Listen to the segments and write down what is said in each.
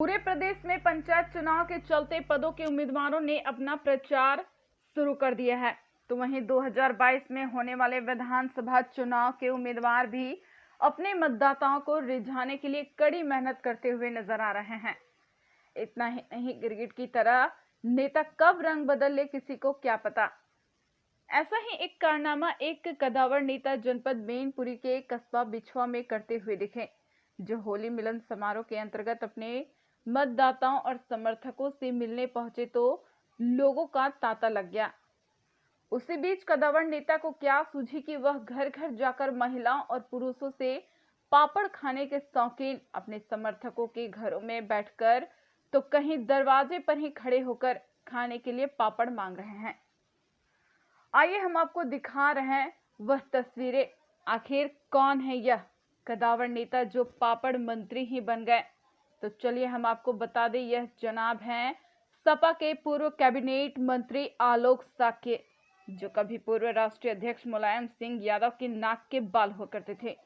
पूरे प्रदेश में पंचायत चुनाव के चलते पदों के उम्मीदवारों ने अपना प्रचार शुरू कर दिया है। तो वहीं 2022 में होने वाले विधानसभा चुनाव के उम्मीदवार भी अपने मतदाताओं को रिझाने के लिए कड़ी मेहनत करते हुए नजर आ रहे हैं। इतना ही नहीं, गिरगिट की तरह नेता कब रंग बदल ले किसी को क्या पता। ऐसा ही एक कारनामा एक कदावर नेता जनपद मैनपुरी के कस्बा बिछवा में करते हुए दिखे, जो होली मिलन समारोह के अंतर्गत अपने मतदाताओं और समर्थकों से मिलने पहुंचे तो लोगों का तांता लग गया। उसी बीच कदावर नेता को क्या सूझी कि वह घर घर जाकर महिलाओं और पुरुषों से पापड़ खाने के शौकीन अपने समर्थकों के घरों में बैठकर तो कहीं दरवाजे पर ही खड़े होकर खाने के लिए पापड़ मांग रहे हैं। आइए हम आपको दिखा रहे हैं वह तस्वीरें। आखिर कौन है यह कदावर नेता जो पापड़ मंत्री ही बन गए? तो चलिए हम आपको बता दें, यह जनाब हैं सपा के पूर्व कैबिनेट मंत्री आलोक साक्य, जो कभी पूर्व राष्ट्रीय अध्यक्ष मुलायम सिंह यादव के नाक के बाल हुआ करते थे।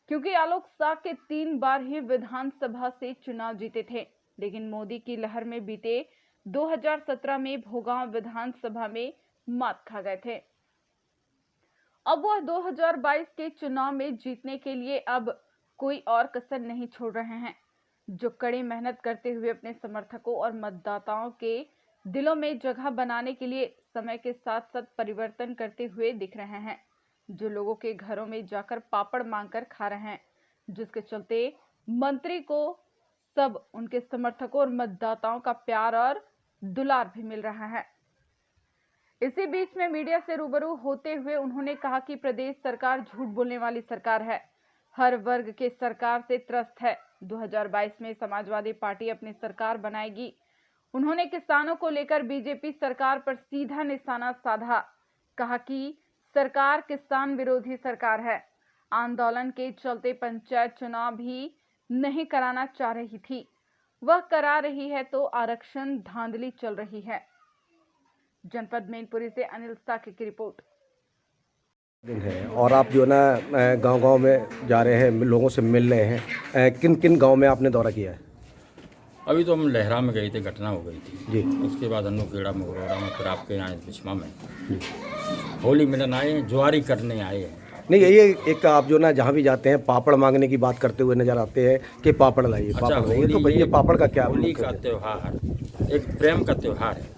क्योंकि आलोक साक्य 3 बार ही विधानसभा से चुनाव जीते थे, लेकिन मोदी की लहर में बीते 2017 में भोगांव विधानसभा में मात खा गए थे। अब वह 2022 के चुनाव में जीतने के लिए अब कोई और कसर नहीं छोड़ रहे हैं, जो कड़ी मेहनत करते हुए अपने समर्थकों और मतदाताओं के दिलों में जगह बनाने के लिए समय के साथ साथ परिवर्तन करते हुए दिख रहे हैं, जो लोगों के घरों में जाकर पापड़ मांगकर खा रहे हैं, जिसके चलते मंत्री को सब उनके समर्थकों और मतदाताओं का प्यार और दुलार भी मिल रहा है। इसी बीच में मीडिया से रूबरू होते हुए उन्होंने कहा कि प्रदेश सरकार झूठ बोलने वाली सरकार है, हर वर्ग के सरकार से त्रस्त है। 2022 में समाजवादी पार्टी अपनी सरकार बनाएगी। उन्होंने किसानों को लेकर बीजेपी सरकार पर सीधा निशाना साधा, कहा कि सरकार किसान विरोधी सरकार है। आंदोलन के चलते पंचायत चुनाव भी नहीं कराना चाह रही थी, वह करा रही है तो आरक्षण धांधली चल रही है। जनपद मैनपुरी से अनिल साक्य की रिपोर्ट। दिन है और आप जो है ना गांव-गांव में जा रहे हैं, लोगों से मिल रहे हैं। किन किन गांव में आपने दौरा किया है? अभी तो हम लहरा में गए थे, घटना हो गई थी जी। उसके बाद हम लोग खेड़ा मगरौरा में, फिर आपके यहाँ बिछमा में होली मिलन आए, जुआरी करने आए हैं। नहीं, ये एक आप जो ना जहाँ भी जाते हैं पापड़ मांगने की बात करते हुए नजर आते हैं कि पापड़ लाइए, अच्छा, पापड़ लाइए। तो भैया पापड़ का क्या? होली का त्यौहार एक प्रेम का त्यौहार है।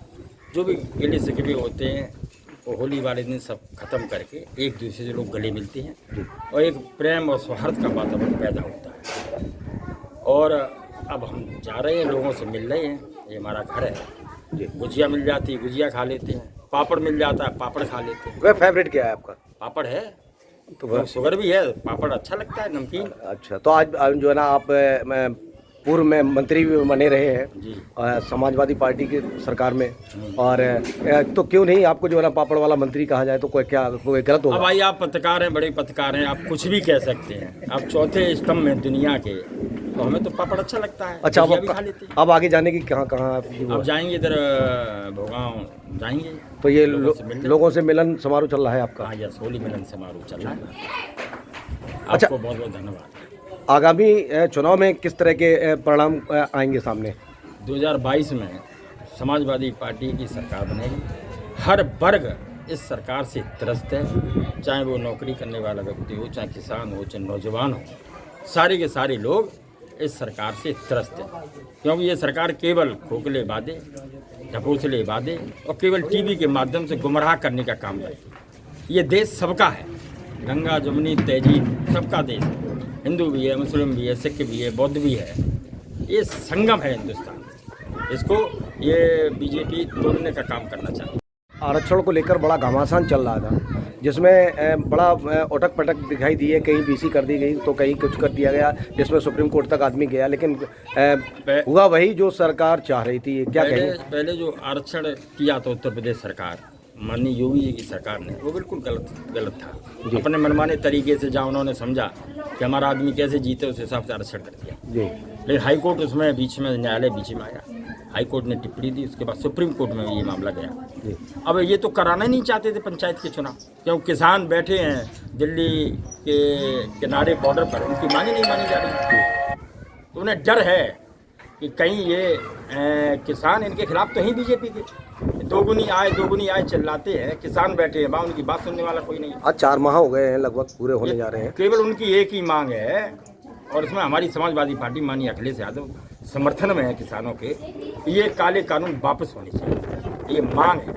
जो भी गिले शिकवे होते हैं वो होली वाले दिन सब खत्म करके एक दूसरे से लोग गले मिलते हैं और एक प्रेम और सौहार्द का वातावरण पैदा होता है। और अब हम जा रहे हैं, लोगों से मिल रहे हैं, ये हमारा घर है। गुजिया मिल जाती है, गुजिया खा लेते हैं, पापड़ मिल जाता है, पापड़ खा लेते हैं। वह फेवरेट क्या है आपका? पापड़ है तो शुगर भी है, पापड़ अच्छा लगता है, नमकीन। अच्छा, तो आज जो है ना आप पूर्व में मंत्री भी बने रहे हैं जी। समाजवादी पार्टी की सरकार में, और तो क्यों नहीं आपको जो है ना पापड़ वाला मंत्री कहा जाए? तो कोई गलत होगा? अब भाई आप पत्रकार हैं, बड़े पत्रकार हैं, आप कुछ भी कह सकते हैं। आप चौथे स्तंभ में दुनिया के, तो हमें तो पापड़ अच्छा लगता है। अच्छा, भी खा लेते हैं। अब आगे जाने की कहाँ अब जाएंगे इधर भोगांव जाएंगे। तो ये लोगों से मिलन समारोह चल रहा है आपका? हाँ, यस, होली मिलन समारोह चल रहा है। अच्छा, आपको बहुत बहुत धन्यवाद। आगामी चुनाव में किस तरह के परिणाम आएंगे सामने? 2022 में समाजवादी पार्टी की सरकार बनेगी। हर वर्ग इस सरकार से त्रस्त है, चाहे वो नौकरी करने वाला व्यक्ति हो, चाहे किसान हो, चाहे नौजवान हो, सारे के सारे लोग इस सरकार से त्रस्त है। क्योंकि ये सरकार केवल खोखले वादे, ढकोसले वादे और केवल टीवी के माध्यम से गुमराह करने का काम करती है। ये देश सबका है, गंगा जमुनी तहजीब सबका देश है। हिंदू भी है, मुस्लिम भी है, सिख भी है, बौद्ध भी है। ये संगम है हिंदुस्तान, इसको ये बीजेपी तोड़ने का काम करना चाहिए। आरक्षण को लेकर बड़ा घमासान चल रहा था, जिसमें बड़ा उटक पटक दिखाई दी है। कहीं बीसी कर दी गई तो कहीं कुछ कर दिया गया, जिसमें सुप्रीम कोर्ट तक आदमी गया, लेकिन हुआ वही जो सरकार चाह रही थी। क्या कहें? पहले जो आरक्षण किया था उत्तर प्रदेश सरकार, माननीय योगी जी की सरकार ने, वो बिल्कुल गलत था। अपने मनमाने तरीके से जहाँ उन्होंने समझा कि हमारा आदमी कैसे जीते, उस हिसाब से आरक्षण कर दिया। लेकिन हाई कोर्ट उसमें बीच में, न्यायालय बीच में आया, हाई कोर्ट ने टिप्पणी दी, उसके बाद सुप्रीम कोर्ट में ये मामला गया। अब ये तो कराना नहीं चाहते थे पंचायत के चुनाव, क्योंकि किसान बैठे हैं दिल्ली के किनारे बॉर्डर पर, उनकी मांगे नहीं मानी जा रही, तो उन्हें डर है कि कहीं ये किसान इनके खिलाफ तो ही बीजेपी के दोगुनी आय चिल्लाते हैं, किसान बैठे हैं वहाँ, उनकी बात सुनने वाला कोई नहीं है। आज 4 माह हो गए हैं, लगभग पूरे होने जा रहे हैं। केवल उनकी एक ही मांग है और उसमें हमारी समाजवादी पार्टी माननीय अखिलेश यादव समर्थन में है किसानों के, ये काले कानून वापस होने चाहिए, ये मांग है।